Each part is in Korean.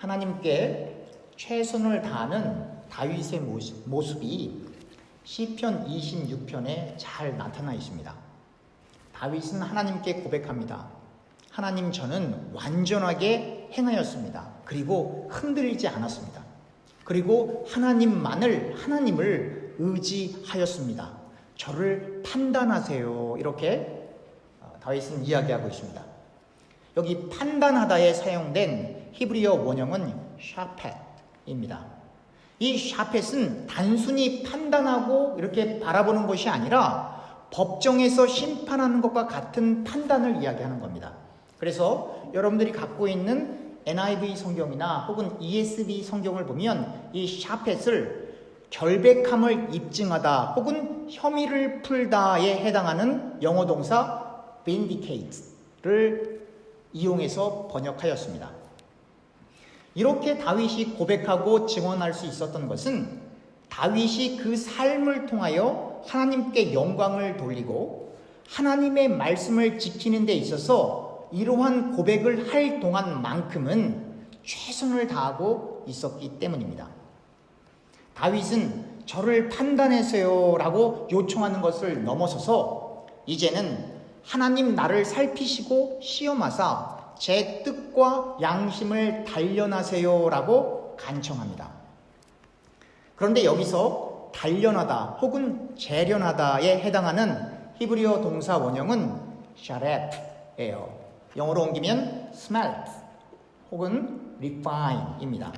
하나님께 최선을 다하는 다윗의 모습이 시편 26편에 잘 나타나 있습니다. 다윗은 하나님께 고백합니다. 하나님, 저는 완전하게 행하였습니다. 그리고 흔들리지 않았습니다. 그리고 하나님을 의지하였습니다. 저를 판단하세요. 이렇게 다윗은 이야기하고 있습니다. 여기 판단하다에 사용된 히브리어 원형은 샤펫입니다. 이 샤펫은 단순히 판단하고 이렇게 바라보는 것이 아니라 법정에서 심판하는 것과 같은 판단을 이야기하는 겁니다. 그래서 여러분들이 갖고 있는 NIV 성경이나 혹은 ESV 성경을 보면 이 샤펫을 결백함을 입증하다 혹은 혐의를 풀다에 해당하는 영어 동사 vindicate를 이용해서 번역하였습니다. 이렇게 다윗이 고백하고 증언할 수 있었던 것은 다윗이 그 삶을 통하여 하나님께 영광을 돌리고 하나님의 말씀을 지키는 데 있어서 이러한 고백을 할 동안만큼은 최선을 다하고 있었기 때문입니다. 다윗은 저를 판단하세요 라고 요청하는 것을 넘어서서 이제는 하나님 나를 살피시고 시험하사 제 뜻과 양심을 단련하세요 라고 간청합니다. 그런데 여기서 단련하다 혹은 재련하다에 해당하는 히브리어 동사 원형은 샤렛예요. 영어로 옮기면 smelt 혹은 refine입니다.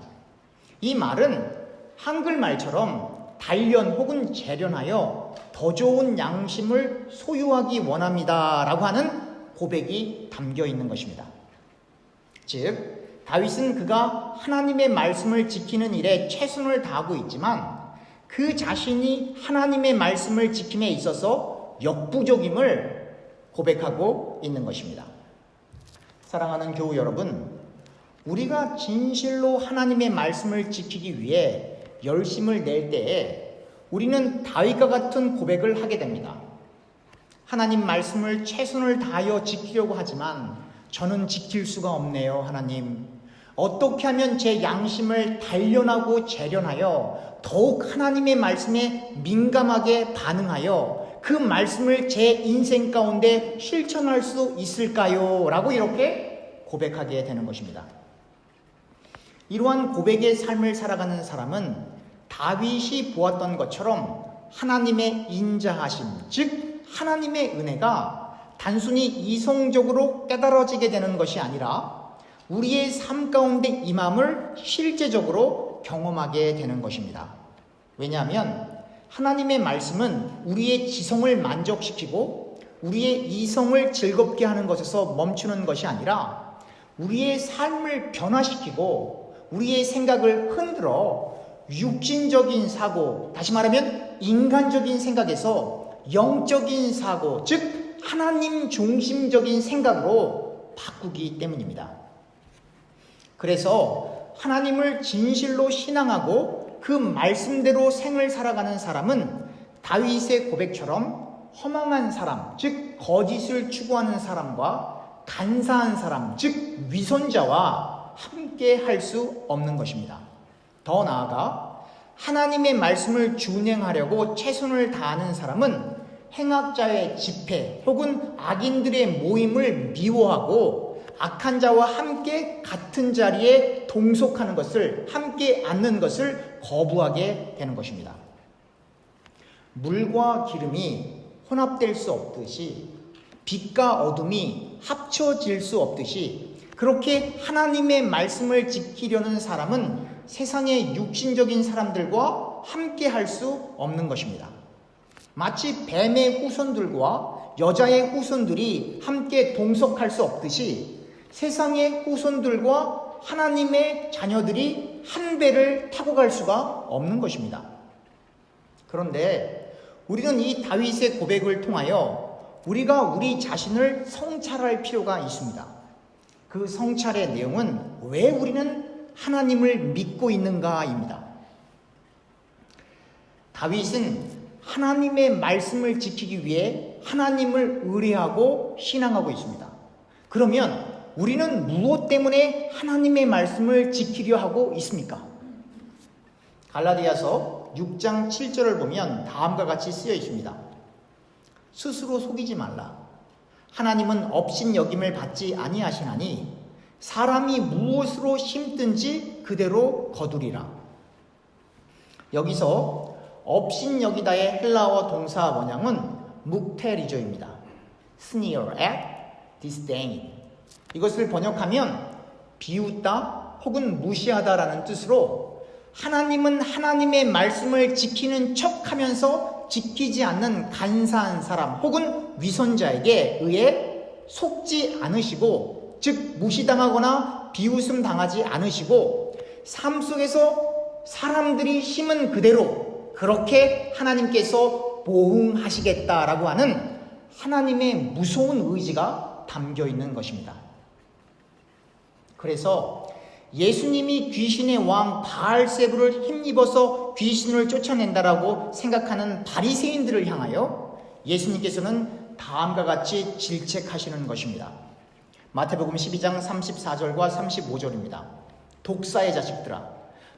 이 말은 한글말처럼 단련 혹은 재련하여 더 좋은 양심을 소유하기 원합니다 라고 하는 고백이 담겨 있는 것입니다. 즉 다윗은 그가 하나님의 말씀을 지키는 일에 최선을 다하고 있지만 그 자신이 하나님의 말씀을 지킴에 있어서 역부족임을 고백하고 있는 것입니다. 사랑하는 교우 여러분, 우리가 진실로 하나님의 말씀을 지키기 위해 열심을 낼 때에 우리는 다윗과 같은 고백을 하게 됩니다. 하나님 말씀을 최선을 다하여 지키려고 하지만 저는 지킬 수가 없네요. 하나님, 어떻게 하면 제 양심을 단련하고 재련하여 더욱 하나님의 말씀에 민감하게 반응하여 그 말씀을 제 인생 가운데 실천할 수 있을까요? 라고 이렇게 고백하게 되는 것입니다. 이러한 고백의 삶을 살아가는 사람은 다윗이 보았던 것처럼 하나님의 인자하심, 즉 하나님의 은혜가 단순히 이성적으로 깨달아지게 되는 것이 아니라 우리의 삶 가운데 임함을 실제적으로 경험하게 되는 것입니다. 왜냐하면 하나님의 말씀은 우리의 지성을 만족시키고 우리의 이성을 즐겁게 하는 것에서 멈추는 것이 아니라 우리의 삶을 변화시키고 우리의 생각을 흔들어 육신적인 사고, 다시 말하면 인간적인 생각에서 영적인 사고, 즉 하나님 중심적인 생각으로 바꾸기 때문입니다. 그래서 하나님을 진실로 신앙하고 그 말씀대로 생을 살아가는 사람은 다윗의 고백처럼 허망한 사람, 즉 거짓을 추구하는 사람과 간사한 사람, 즉 위선자와 함께 할 수 없는 것입니다. 더 나아가 하나님의 말씀을 준행하려고 최선을 다하는 사람은 행악자의 집회 혹은 악인들의 모임을 미워하고 악한 자와 함께 같은 자리에 동속하는 것을, 함께 앉는 것을 거부하게 되는 것입니다. 물과 기름이 혼합될 수 없듯이 빛과 어둠이 합쳐질 수 없듯이 그렇게 하나님의 말씀을 지키려는 사람은 세상의 육신적인 사람들과 함께 할 수 없는 것입니다. 마치 뱀의 후손들과 여자의 후손들이 함께 동석할 수 없듯이 세상의 후손들과 하나님의 자녀들이 한 배를 타고 갈 수가 없는 것입니다. 그런데 우리는 이 다윗의 고백을 통하여 우리가 우리 자신을 성찰할 필요가 있습니다. 그 성찰의 내용은 왜 우리는 하나님을 믿고 있는가입니다. 다윗은 하나님의 말씀을 지키기 위해 하나님을 의뢰하고 신앙하고 있습니다. 그러면 우리는 무엇 때문에 하나님의 말씀을 지키려 하고 있습니까? 갈라디아서 6장 7절을 보면 다음과 같이 쓰여 있습니다. 스스로 속이지 말라. 하나님은 업신여김을 받지 아니하시나니 사람이 무엇으로 심든지 그대로 거두리라. 여기서 업신여기다의 헬라어 동사 원형은 묵테리조입니다. sneer at, disdain. 이것을 번역하면 비웃다 혹은 무시하다라는 뜻으로 하나님은 하나님의 말씀을 지키는 척하면서 지키지 않는 간사한 사람 혹은 위선자에게 의해 속지 않으시고, 즉 무시당하거나 비웃음 당하지 않으시고 삶 속에서 사람들이 심은 그대로 그렇게 하나님께서 보응하시겠다라고 하는 하나님의 무서운 의지가 담겨 있는 것입니다. 그래서 예수님이 귀신의 왕 바알세불을 힘입어서 귀신을 쫓아낸다라고 생각하는 바리새인들을 향하여 예수님께서는 다음과 같이 질책하시는 것입니다. 마태복음 12장 34절과 35절입니다. 독사의 자식들아,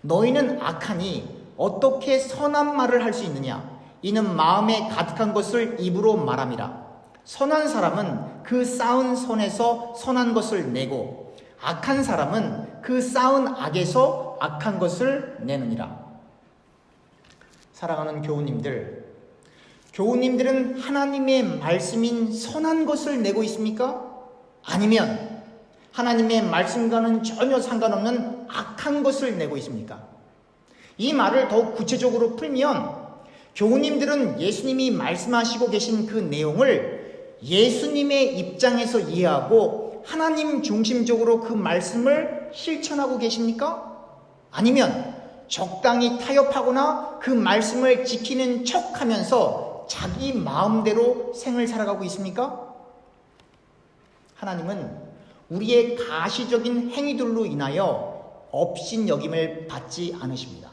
너희는 악하니 어떻게 선한 말을 할 수 있느냐? 이는 마음에 가득한 것을 입으로 말함이라. 선한 사람은 그 쌓은 선에서 선한 것을 내고 악한 사람은 그 쌓은 악에서 악한 것을 내느니라. 사랑하는 교우님들은 하나님의 말씀인 선한 것을 내고 있습니까? 아니면 하나님의 말씀과는 전혀 상관없는 악한 것을 내고 있습니까? 이 말을 더욱 구체적으로 풀면 교우님들은 예수님이 말씀하시고 계신 그 내용을 예수님의 입장에서 이해하고 하나님 중심적으로 그 말씀을 실천하고 계십니까? 아니면 적당히 타협하거나 그 말씀을 지키는 척하면서 자기 마음대로 생을 살아가고 있습니까? 하나님은 우리의 가시적인 행위들로 인하여 업신여김을 받지 않으십니다.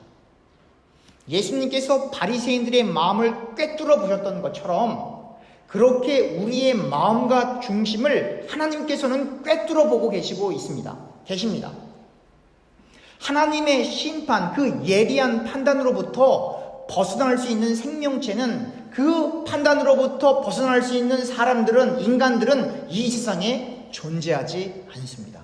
예수님께서 바리새인들의 마음을 꿰뚫어 보셨던 것처럼 그렇게 우리의 마음과 중심을 하나님께서는 꿰뚫어 보고 계십니다. 하나님의 심판, 그 예리한 판단으로부터 벗어날 수 있는 생명체는, 그 판단으로부터 벗어날 수 있는 사람들은, 인간들은 이 세상에 존재하지 않습니다.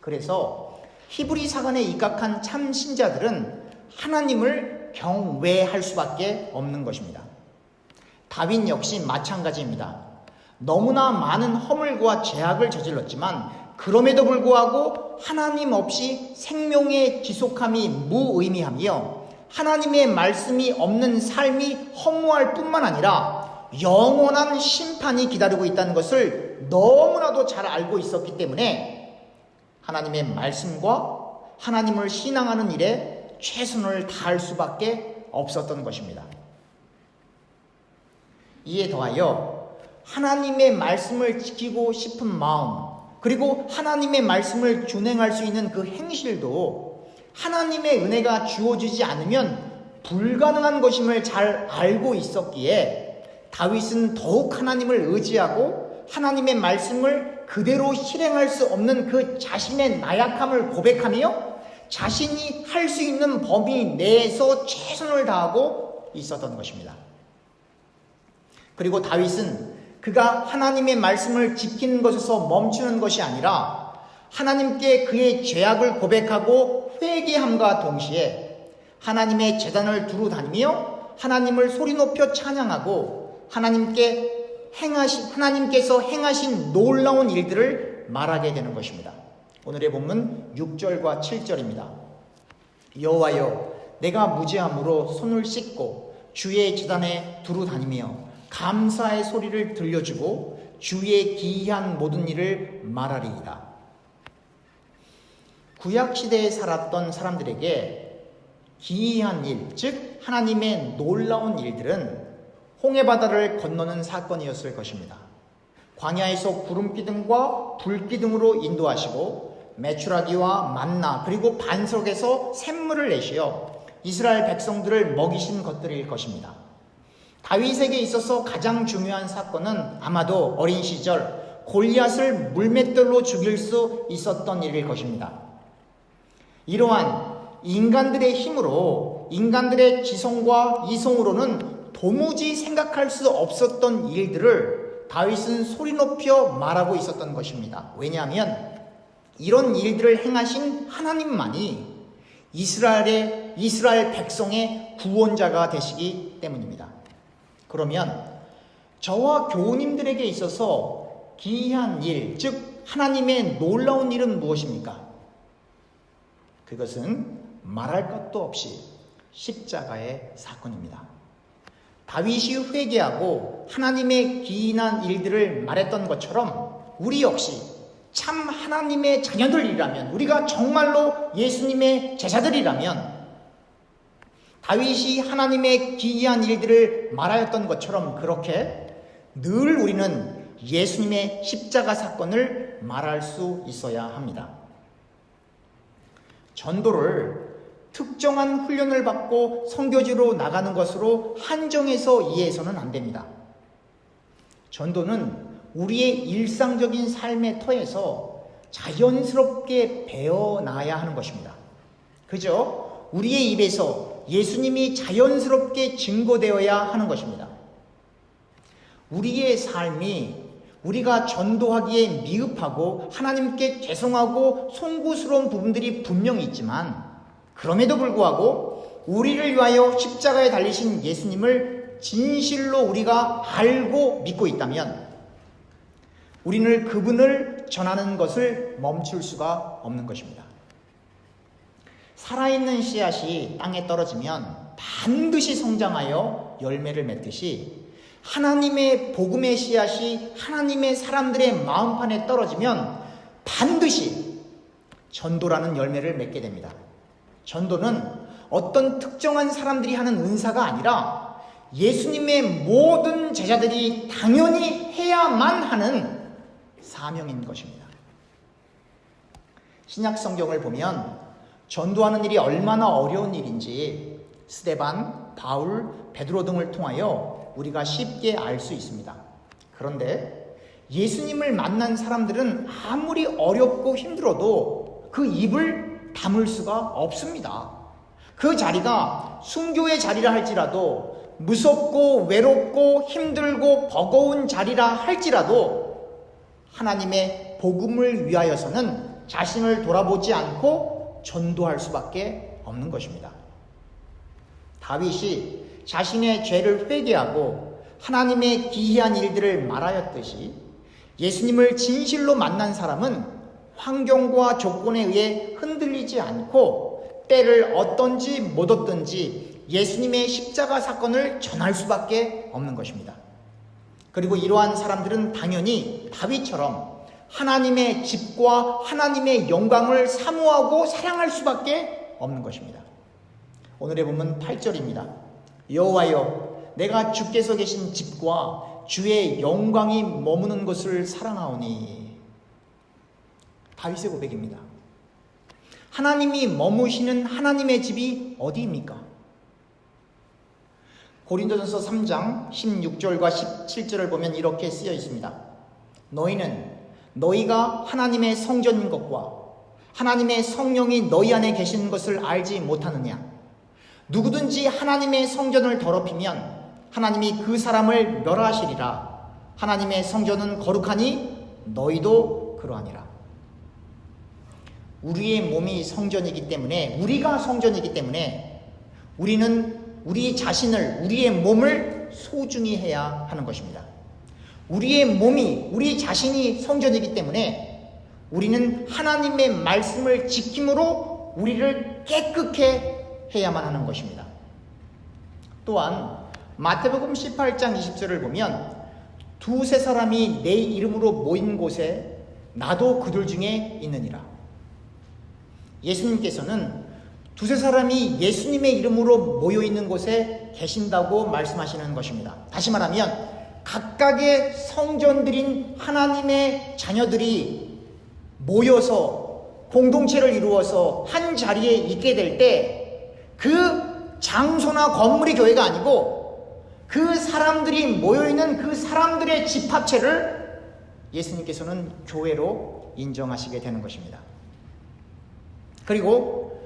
그래서 히브리 사관에 입각한 참 신자들은 하나님을 경외할 수밖에 없는 것입니다. 다윈 역시 마찬가지입니다. 너무나 많은 허물과 죄악을 저질렀지만 그럼에도 불구하고 하나님 없이 생명의 지속함이 무의미하며 하나님의 말씀이 없는 삶이 허무할 뿐만 아니라 영원한 심판이 기다리고 있다는 것을 너무나도 잘 알고 있었기 때문에 하나님의 말씀과 하나님을 신앙하는 일에 최선을 다할 수밖에 없었던 것입니다. 이에 더하여 하나님의 말씀을 지키고 싶은 마음, 그리고 하나님의 말씀을 준행할 수 있는 그 행실도 하나님의 은혜가 주어지지 않으면 불가능한 것임을 잘 알고 있었기에 다윗은 더욱 하나님을 의지하고 하나님의 말씀을 그대로 실행할 수 없는 그 자신의 나약함을 고백하며 자신이 할 수 있는 범위 내에서 최선을 다하고 있었던 것입니다. 그리고 다윗은 그가 하나님의 말씀을 지키는 것에서 멈추는 것이 아니라 하나님께 그의 죄악을 고백하고 회개함과 동시에 하나님의 제단을 두루 다니며 하나님을 소리 높여 찬양하고 하나님께서 행하신 놀라운 일들을 말하게 되는 것입니다. 오늘의 본문 6절과 7절입니다. 여호와여, 내가 무죄함으로 손을 씻고 주의 제단에 두루 다니며 감사의 소리를 들려주고 주의 기이한 모든 일을 말하리이다. 구약시대에 살았던 사람들에게 기이한 일, 즉 하나님의 놀라운 일들은 홍해바다를 건너는 사건이었을 것입니다. 광야에서 구름기둥과 불기둥으로 인도하시고 메추라기와 만나 그리고 반석에서 샘물을 내시어 이스라엘 백성들을 먹이신 것들일 것입니다. 다윗에게 있어서 가장 중요한 사건은 아마도 어린 시절 골리앗을 물맷돌로 죽일 수 있었던 일일 것입니다. 이러한 인간들의 힘으로, 인간들의 지성과 이성으로는 도무지 생각할 수 없었던 일들을 다윗은 소리 높여 말하고 있었던 것입니다. 왜냐하면 이런 일들을 행하신 하나님만이 이스라엘 백성의 구원자가 되시기 때문입니다. 그러면 저와 교우님들에게 있어서 기이한 일, 즉 하나님의 놀라운 일은 무엇입니까? 그것은 말할 것도 없이 십자가의 사건입니다. 다윗이 회개하고 하나님의 기이한 일들을 말했던 것처럼 우리 역시 참 하나님의 자녀들이라면, 우리가 정말로 예수님의 제자들이라면 다윗이 하나님의 기이한 일들을 말하였던 것처럼 그렇게 늘 우리는 예수님의 십자가 사건을 말할 수 있어야 합니다. 전도를 특정한 훈련을 받고 선교지로 나가는 것으로 한정해서 이해해서는 안 됩니다. 전도는 우리의 일상적인 삶의 터에서 자연스럽게 배어나야 하는 것입니다. 그죠? 우리의 입에서 예수님이 자연스럽게 증거되어야 하는 것입니다. 우리의 삶이 우리가 전도하기에 미흡하고 하나님께 죄송하고 송구스러운 부분들이 분명히 있지만, 그럼에도 불구하고 우리를 위하여 십자가에 달리신 예수님을 진실로 우리가 알고 믿고 있다면 우리는 그분을 전하는 것을 멈출 수가 없는 것입니다. 살아있는 씨앗이 땅에 떨어지면 반드시 성장하여 열매를 맺듯이 하나님의 복음의 씨앗이 하나님의 사람들의 마음판에 떨어지면 반드시 전도라는 열매를 맺게 됩니다. 전도는 어떤 특정한 사람들이 하는 은사가 아니라 예수님의 모든 제자들이 당연히 해야만 하는 사명인 것입니다. 신약 성경을 보면 전도하는 일이 얼마나 어려운 일인지 스데반, 바울, 베드로 등을 통하여 우리가 쉽게 알 수 있습니다. 그런데 예수님을 만난 사람들은 아무리 어렵고 힘들어도 그 입을 다물 수가 없습니다. 그 자리가 순교의 자리라 할지라도, 무섭고 외롭고 힘들고 버거운 자리라 할지라도 하나님의 복음을 위하여서는 자신을 돌아보지 않고 전도할 수밖에 없는 것입니다. 다윗이 자신의 죄를 회개하고 하나님의 기이한 일들을 말하였듯이 예수님을 진실로 만난 사람은 환경과 조건에 의해 흔들리지 않고 때를 얻든지 못 얻든지 예수님의 십자가 사건을 전할 수밖에 없는 것입니다. 그리고 이러한 사람들은 당연히 다윗처럼 하나님의 집과 하나님의 영광을 사모하고 사랑할 수밖에 없는 것입니다. 오늘의 본문 8절입니다. 여호와여, 내가 주께서 계신 집과 주의 영광이 머무는 것을 사랑하오니. 다윗의 고백입니다. 하나님이 머무시는 하나님의 집이 어디입니까? 고린도전서 3장 16절과 17절을 보면 이렇게 쓰여 있습니다. 너희는 너희가 하나님의 성전인 것과 하나님의 성령이 너희 안에 계시는 것을 알지 못하느냐? 누구든지 하나님의 성전을 더럽히면 하나님이 그 사람을 멸하시리라. 하나님의 성전은 거룩하니 너희도 그러하니라. 우리의 몸이 성전이기 때문에, 우리가 성전이기 때문에 우리는 우리 자신을, 우리의 몸을 소중히 해야 하는 것입니다. 우리의 몸이, 우리 자신이 성전이기 때문에 우리는 하나님의 말씀을 지킴으로 우리를 깨끗게 해야만 하는 것입니다. 또한 마태복음 18장 20절을 보면 두세 사람이 내 이름으로 모인 곳에 나도 그들 중에 있느니라. 예수님께서는 두세 사람이 예수님의 이름으로 모여있는 곳에 계신다고 말씀하시는 것입니다. 다시 말하면 각각의 성전들인 하나님의 자녀들이 모여서 공동체를 이루어서 한 자리에 있게 될 때 그 장소나 건물이 교회가 아니고 그 사람들이 모여있는 그 사람들의 집합체를 예수님께서는 교회로 인정하시게 되는 것입니다. 그리고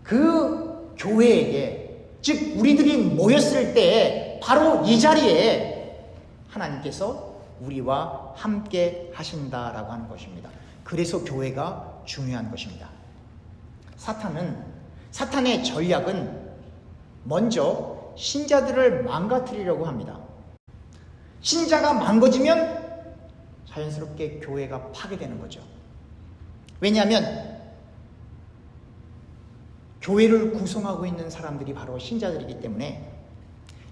그 교회에게, 즉 우리들이 모였을 때 바로 이 자리에 하나님께서 우리와 함께 하신다라고 하는 것입니다. 그래서 교회가 중요한 것입니다. 사탄의 전략은 먼저 신자들을 망가뜨리려고 합니다. 신자가 망가지면 자연스럽게 교회가 파괴되는 거죠. 왜냐하면 교회를 구성하고 있는 사람들이 바로 신자들이기 때문에,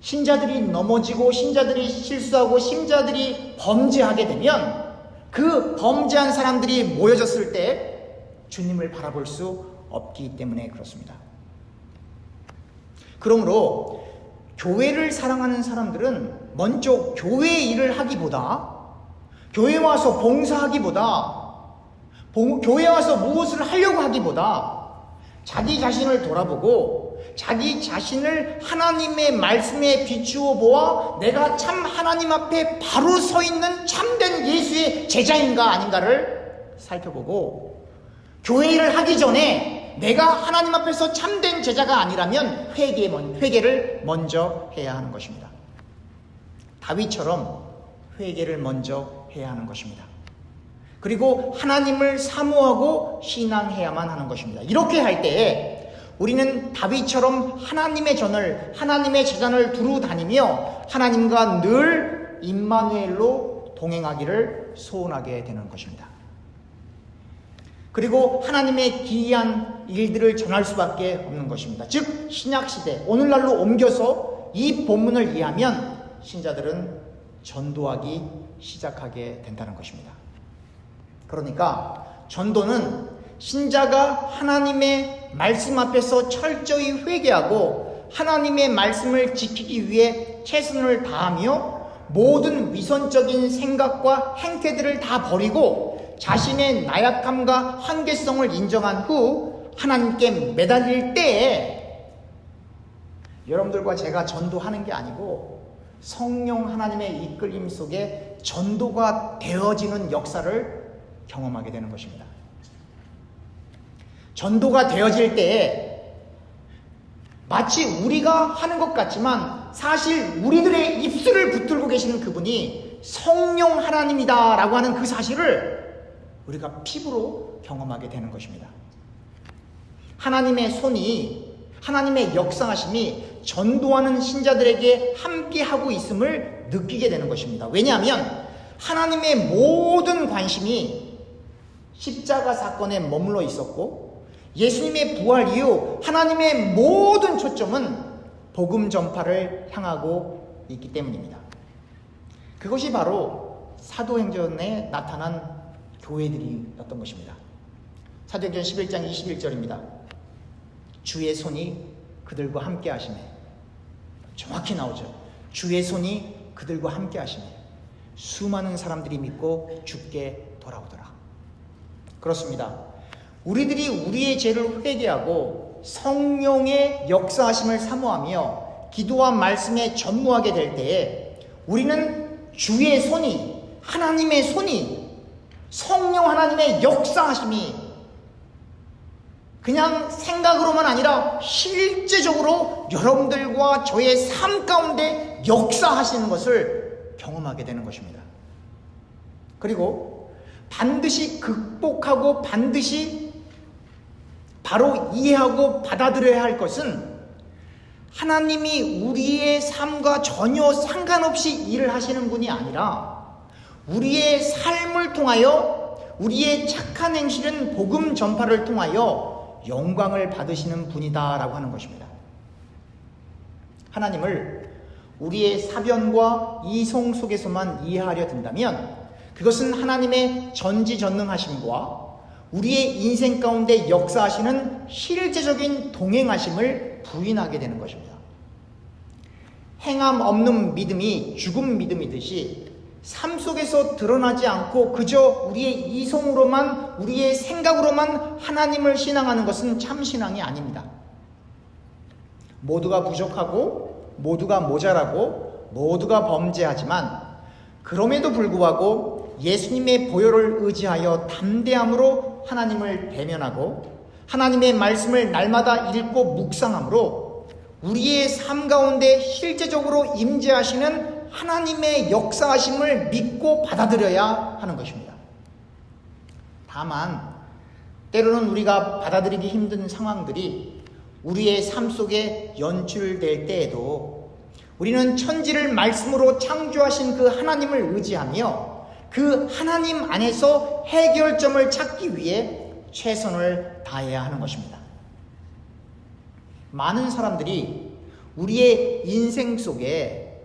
신자들이 넘어지고 신자들이 실수하고 신자들이 범죄하게 되면 그 범죄한 사람들이 모여졌을 때 주님을 바라볼 수 없기 때문에 그렇습니다. 그러므로 교회를 사랑하는 사람들은 먼저 교회 일을 하기보다, 교회 와서 봉사하기보다, 교회 와서 무엇을 하려고 하기보다 자기 자신을 돌아보고 자기 자신을 하나님의 말씀에 비추어 보아 내가 참 하나님 앞에 바로 서 있는 참된 예수의 제자인가 아닌가를 살펴보고, 교회 일을 하기 전에 내가 하나님 앞에서 참된 제자가 아니라면 회개를 먼저 해야 하는 것입니다. 다윗처럼 회개를 먼저 해야 하는 것입니다. 그리고 하나님을 사모하고 신앙해야만 하는 것입니다. 이렇게 할 때에 우리는 다윗처럼 하나님의 제잔을 두루 다니며 하나님과 늘 임마누엘로 동행하기를 소원하게 되는 것입니다. 그리고 하나님의 기이한 일들을 전할 수밖에 없는 것입니다. 즉 신약시대, 오늘날로 옮겨서 이 본문을 이해하면 신자들은 전도하기 시작하게 된다는 것입니다. 그러니까 전도는 신자가 하나님의 말씀 앞에서 철저히 회개하고 하나님의 말씀을 지키기 위해 최선을 다하며 모든 위선적인 생각과 행태들을 다 버리고 자신의 나약함과 한계성을 인정한 후 하나님께 매달릴 때에, 여러분들과 제가 전도하는 게 아니고 성령 하나님의 이끌림 속에 전도가 되어지는 역사를 경험하게 되는 것입니다. 전도가 되어질 때에 마치 우리가 하는 것 같지만 사실 우리들의 입술을 붙들고 계시는 그분이 성령 하나님이다 라고 하는 그 사실을 우리가 피부로 경험하게 되는 것입니다. 하나님의 손이, 하나님의 역사하심이 전도하는 신자들에게 함께하고 있음을 느끼게 되는 것입니다. 왜냐하면 하나님의 모든 관심이 십자가 사건에 머물러 있었고, 예수님의 부활 이후 하나님의 모든 초점은 복음 전파를 향하고 있기 때문입니다. 그것이 바로 사도행전에 나타난 교회들이었던 것입니다. 사도행전 11장 21절입니다. 주의 손이 그들과 함께 하시네. 정확히 나오죠. 주의 손이 그들과 함께 하시네. 수많은 사람들이 믿고 주께 돌아오더라. 그렇습니다. 우리들이 우리의 죄를 회개하고 성령의 역사하심을 사모하며 기도와 말씀에 전무하게 될 때에 우리는 주의 손이, 하나님의 손이, 성령 하나님의 역사하심이 그냥 생각으로만 아니라 실제적으로 여러분들과 저의 삶 가운데 역사하시는 것을 경험하게 되는 것입니다. 그리고 반드시 극복하고 반드시 바로 이해하고 받아들여야 할 것은, 하나님이 우리의 삶과 전혀 상관없이 일을 하시는 분이 아니라 우리의 삶을 통하여, 우리의 착한 행실은 복음 전파를 통하여 영광을 받으시는 분이다라고 하는 것입니다. 하나님을 우리의 사변과 이성 속에서만 이해하려 든다면 그것은 하나님의 전지전능하심과 우리의 인생 가운데 역사하시는 실제적인 동행하심을 부인하게 되는 것입니다. 행함 없는 믿음이 죽은 믿음이듯이 삶 속에서 드러나지 않고 그저 우리의 이성으로만, 우리의 생각으로만 하나님을 신앙하는 것은 참 신앙이 아닙니다. 모두가 부족하고 모두가 모자라고 모두가 범죄하지만 그럼에도 불구하고 예수님의 보혈을 의지하여 담대함으로 하나님을 대면하고 하나님의 말씀을 날마다 읽고 묵상함으로 우리의 삶 가운데 실제적으로 임재하시는 하나님의 역사하심을 믿고 받아들여야 하는 것입니다. 다만 때로는 우리가 받아들이기 힘든 상황들이 우리의 삶 속에 연출될 때에도 우리는 천지를 말씀으로 창조하신 그 하나님을 의지하며 그 하나님 안에서 해결점을 찾기 위해 최선을 다해야 하는 것입니다. 많은 사람들이 우리의 인생 속에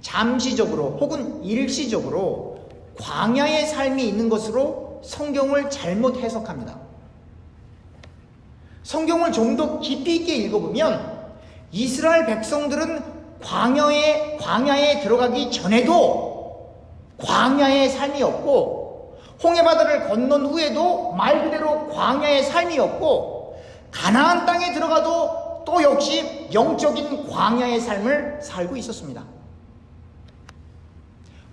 잠시적으로 혹은 일시적으로 광야의 삶이 있는 것으로 성경을 잘못 해석합니다. 성경을 좀 더 깊이 있게 읽어보면 이스라엘 백성들은 광야에 들어가기 전에도 광야의 삶이었고 홍해바다를 건넌 후에도 말 그대로 광야의 삶이었고 가나안 땅에 들어가도 또 역시 영적인 광야의 삶을 살고 있었습니다.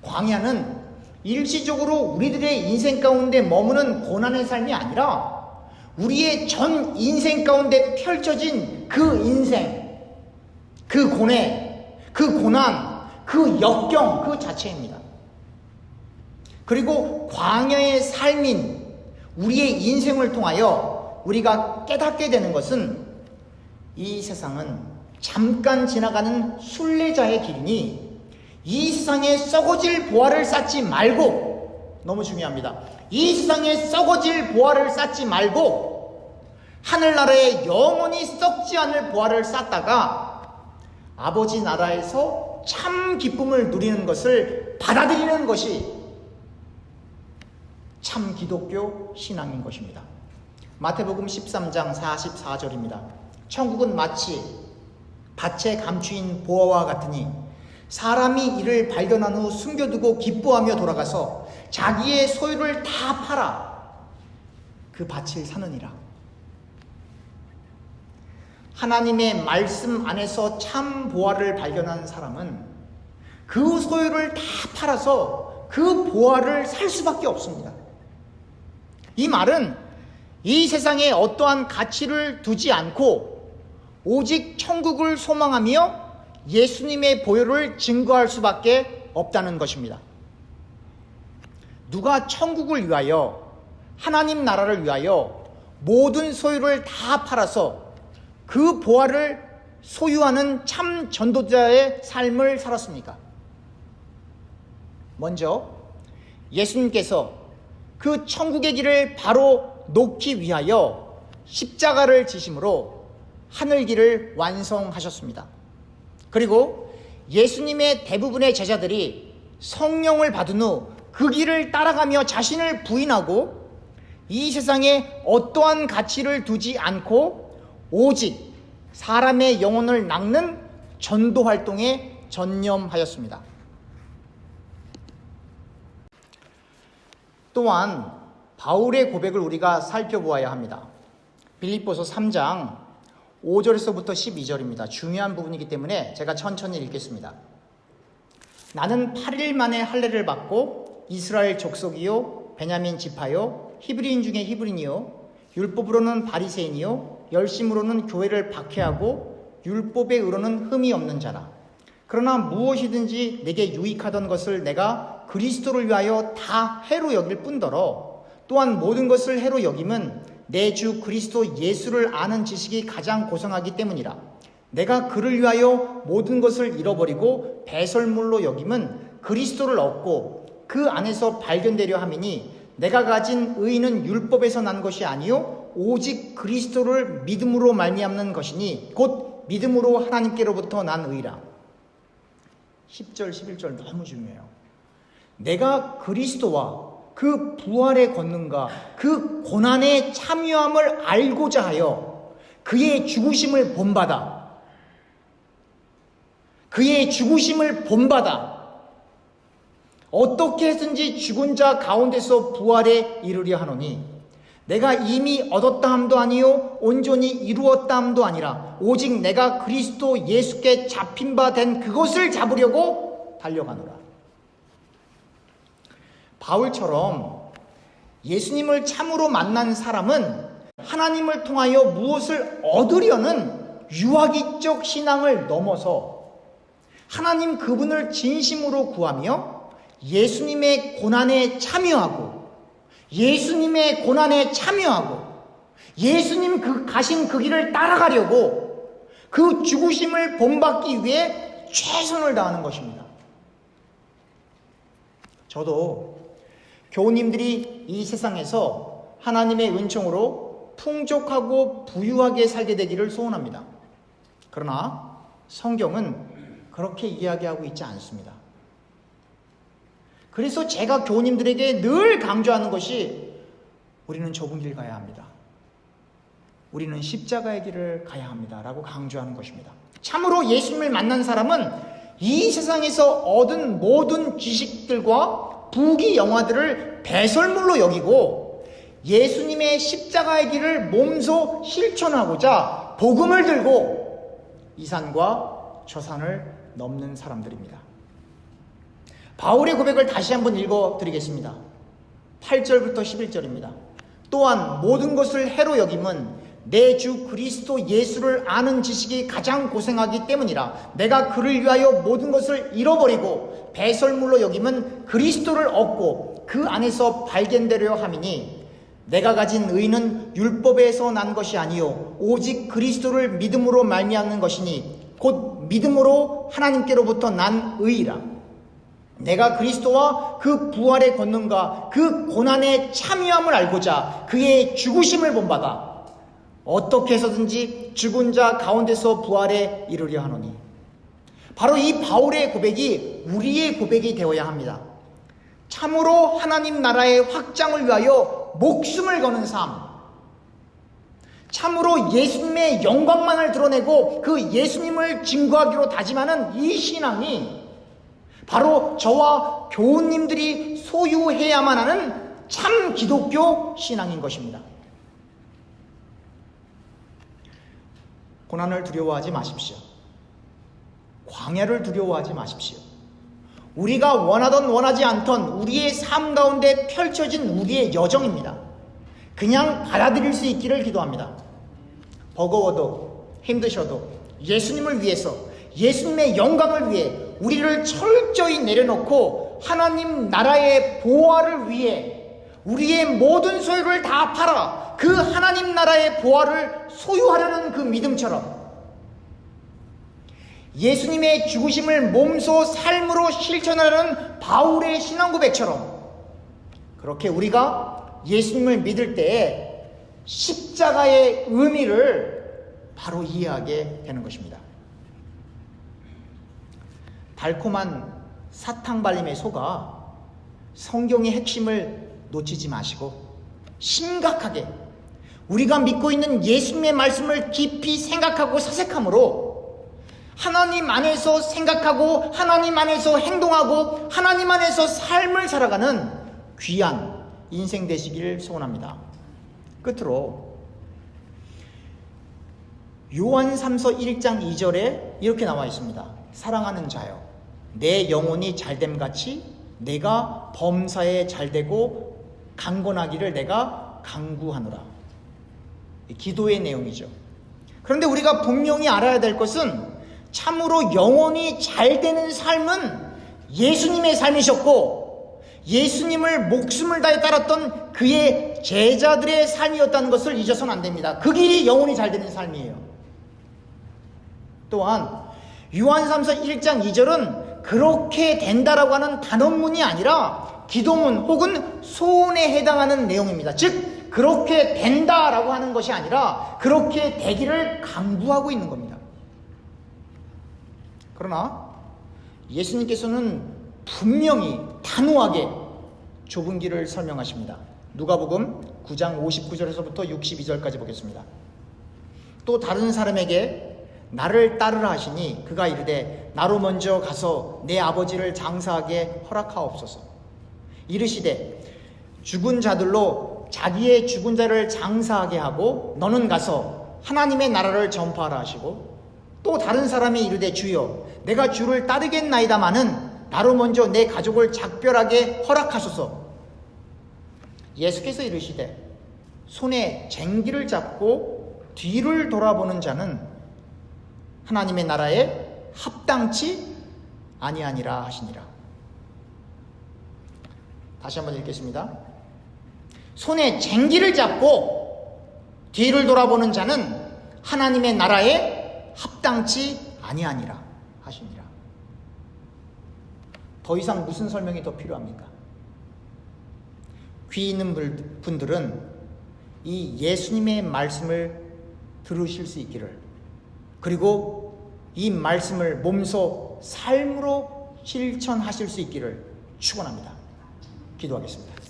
광야는 일시적으로 우리들의 인생 가운데 머무는 고난의 삶이 아니라 우리의 전 인생 가운데 펼쳐진 그 인생, 그 고뇌, 그 고난, 그 역경 그 자체입니다. 그리고 광야의 삶인 우리의 인생을 통하여 우리가 깨닫게 되는 것은 이 세상은 잠깐 지나가는 순례자의 길이니 이 세상에 썩어질 보화를 쌓지 말고, 너무 중요합니다. 이 세상에 썩어질 보화를 쌓지 말고 하늘나라에 영원히 썩지 않을 보화를 쌓다가 아버지 나라에서 참 기쁨을 누리는 것을 받아들이는 것이 참 기독교 신앙인 것입니다. 마태복음 13장 44절입니다. 천국은 마치 밭에 감추인 보화와 같으니 사람이 이를 발견한 후 숨겨두고 기뻐하며 돌아가서 자기의 소유를 다 팔아 그 밭을 사느니라. 하나님의 말씀 안에서 참 보화를 발견한 사람은 그 소유를 다 팔아서 그 보화를 살 수밖에 없습니다. 이 말은 이 세상에 어떠한 가치를 두지 않고 오직 천국을 소망하며 예수님의 보혈을 증거할 수밖에 없다는 것입니다. 누가 천국을 위하여, 하나님 나라를 위하여 모든 소유를 다 팔아서 그 보화를 소유하는 참 전도자의 삶을 살았습니까? 먼저 예수님께서 그 천국의 길을 바로 놓기 위하여 십자가를 지심으로 하늘길을 완성하셨습니다. 그리고 예수님의 대부분의 제자들이 성령을 받은 후 그 길을 따라가며 자신을 부인하고 이 세상에 어떠한 가치를 두지 않고 오직 사람의 영혼을 낚는 전도 활동에 전념하였습니다. 또한 바울의 고백을 우리가 살펴보아야 합니다. 빌립보서 3장 5절에서부터 12절입니다. 중요한 부분이기 때문에 제가 천천히 읽겠습니다. 나는 8일 만에 할례를 받고 이스라엘 족속이요 베냐민 지파요 히브리인 중에 히브리인이요 율법으로는 바리새인이요 열심으로는 교회를 박해하고 율법의 의로는 흠이 없는 자라. 그러나 무엇이든지 내게 유익하던 것을 내가 그리스도를 위하여 다 해로 여길 뿐더러 또한 모든 것을 해로 여김은 내 주 그리스도 예수를 아는 지식이 가장 고상하기 때문이라. 내가 그를 위하여 모든 것을 잃어버리고 배설물로 여김은 그리스도를 얻고 그 안에서 발견되려 함이니 내가 가진 의는 율법에서 난 것이 아니요 오직 그리스도를 믿음으로 말미암는 것이니 곧 믿음으로 하나님께로부터 난 의라. 10절 11절 너무 중요해요. 내가 그리스도와 그 부활의 권능과 그 고난의 참여함을 알고자 하여 그의 죽으심을 본받아 어떻게 해서든지 죽은 자 가운데서 부활에 이르려 하노니 내가 이미 얻었다 함도 아니요 온전히 이루었다 함도 아니라 오직 내가 그리스도 예수께 잡힌 바 된 그것을 잡으려고 달려가노라. 바울처럼 예수님을 참으로 만난 사람은 하나님을 통하여 무엇을 얻으려는 유아기적 신앙을 넘어서 하나님 그분을 진심으로 구하며 예수님의 고난에 참여하고 예수님 그 가신 그 길을 따라가려고 그 죽으심을 본받기 위해 최선을 다하는 것입니다. 저도 교우님들이 이 세상에서 하나님의 은총으로 풍족하고 부유하게 살게 되기를 소원합니다. 그러나 성경은 그렇게 이야기하고 있지 않습니다. 그래서 제가 교우님들에게 늘 강조하는 것이 우리는 좁은 길 가야 합니다. 우리는 십자가의 길을 가야 합니다. 라고 강조하는 것입니다. 참으로 예수님을 만난 사람은 이 세상에서 얻은 모든 지식들과 부귀 영화들을 배설물로 여기고 예수님의 십자가의 길을 몸소 실천하고자 복음을 들고 이 산과 저 산을 넘는 사람들입니다. 바울의 고백을 다시 한번 읽어드리겠습니다. 8절부터 11절입니다. 또한 모든 것을 해로 여김은 내 주 그리스도 예수를 아는 지식이 가장 고생하기 때문이라. 내가 그를 위하여 모든 것을 잃어버리고 배설물로 여김은 그리스도를 얻고 그 안에서 발견되려 함이니 내가 가진 의는 율법에서 난 것이 아니요 오직 그리스도를 믿음으로 말미암는 것이니 곧 믿음으로 하나님께로부터 난 의이라. 내가 그리스도와 그 부활의 권능과 그 고난의 참여함을 알고자 그의 죽으심을 본받아 어떻게 해서든지 죽은 자 가운데서 부활에 이르려 하노니. 바로 이 바울의 고백이 우리의 고백이 되어야 합니다. 참으로 하나님 나라의 확장을 위하여 목숨을 거는 삶, 참으로 예수님의 영광만을 드러내고 그 예수님을 증거하기로 다짐하는 이 신앙이 바로 저와 교우님들이 소유해야만 하는 참 기독교 신앙인 것입니다. 고난을 두려워하지 마십시오. 광야를 두려워하지 마십시오. 우리가 원하던 원하지 않던 우리의 삶 가운데 펼쳐진 우리의 여정입니다. 그냥 받아들일 수 있기를 기도합니다. 버거워도 힘드셔도 예수님을 위해서, 예수님의 영광을 위해 우리를 철저히 내려놓고 하나님 나라의 보화를 위해 우리의 모든 소유를 다 팔아 그 하나님 나라의 보화를 소유하려는 그 믿음처럼 예수님의 죽으심을 몸소 삶으로 실천하는 바울의 신앙 고백처럼 그렇게 우리가 예수님을 믿을 때에 십자가의 의미를 바로 이해하게 되는 것입니다. 달콤한 사탕발림에 속아 성경의 핵심을 놓치지 마시고 심각하게 우리가 믿고 있는 예수님의 말씀을 깊이 생각하고 사색함으로 하나님 안에서 생각하고 하나님 안에서 행동하고 하나님 안에서 삶을 살아가는 귀한 인생 되시길 소원합니다. 끝으로 요한 3서 1장 2절에 이렇게 나와 있습니다. 사랑하는 자여 내 영혼이 잘됨같이 내가 범사에 잘되고 강건하기를 내가 간구하노라. 기도의 내용이죠. 그런데 우리가 분명히 알아야 될 것은 참으로 영혼이 잘되는 삶은 예수님의 삶이셨고 예수님을 목숨을 다해 따랐던 그의 제자들의 삶이었다는 것을 잊어서는 안 됩니다. 그 길이 영혼이 잘되는 삶이에요. 또한 요한 3서 1장 2절은 그렇게 된다라고 하는 단언문이 아니라 기도문 혹은 소원에 해당하는 내용입니다. 즉 그렇게 된다라고 하는 것이 아니라 그렇게 되기를 강구하고 있는 겁니다. 그러나 예수님께서는 분명히 단호하게 좁은 길을 설명하십니다. 누가복음 9장 59절에서부터 62절까지 보겠습니다. 또 다른 사람에게 나를 따르라 하시니 그가 이르되 나로 먼저 가서 내 아버지를 장사하게 허락하옵소서. 이르시되 죽은 자들로 자기의 죽은 자를 장사하게 하고 너는 가서 하나님의 나라를 전파하라 하시고 또 다른 사람이 이르되 주여 내가 주를 따르겠나이다마는 나로 먼저 내 가족을 작별하게 허락하소서. 예수께서 이르시되 손에 쟁기를 잡고 뒤를 돌아보는 자는 하나님의 나라에 합당치 아니하니라 하시니라. 다시 한번 읽겠습니다. 손에 쟁기를 잡고 뒤를 돌아보는 자는 하나님의 나라에 합당치 아니하니라 하시니라. 더 이상 무슨 설명이 더 필요합니까? 귀 있는 분들은 이 예수님의 말씀을 들으실 수 있기를, 그리고 이 말씀을 몸소 삶으로 실천하실 수 있기를 축원합니다. 기도하겠습니다.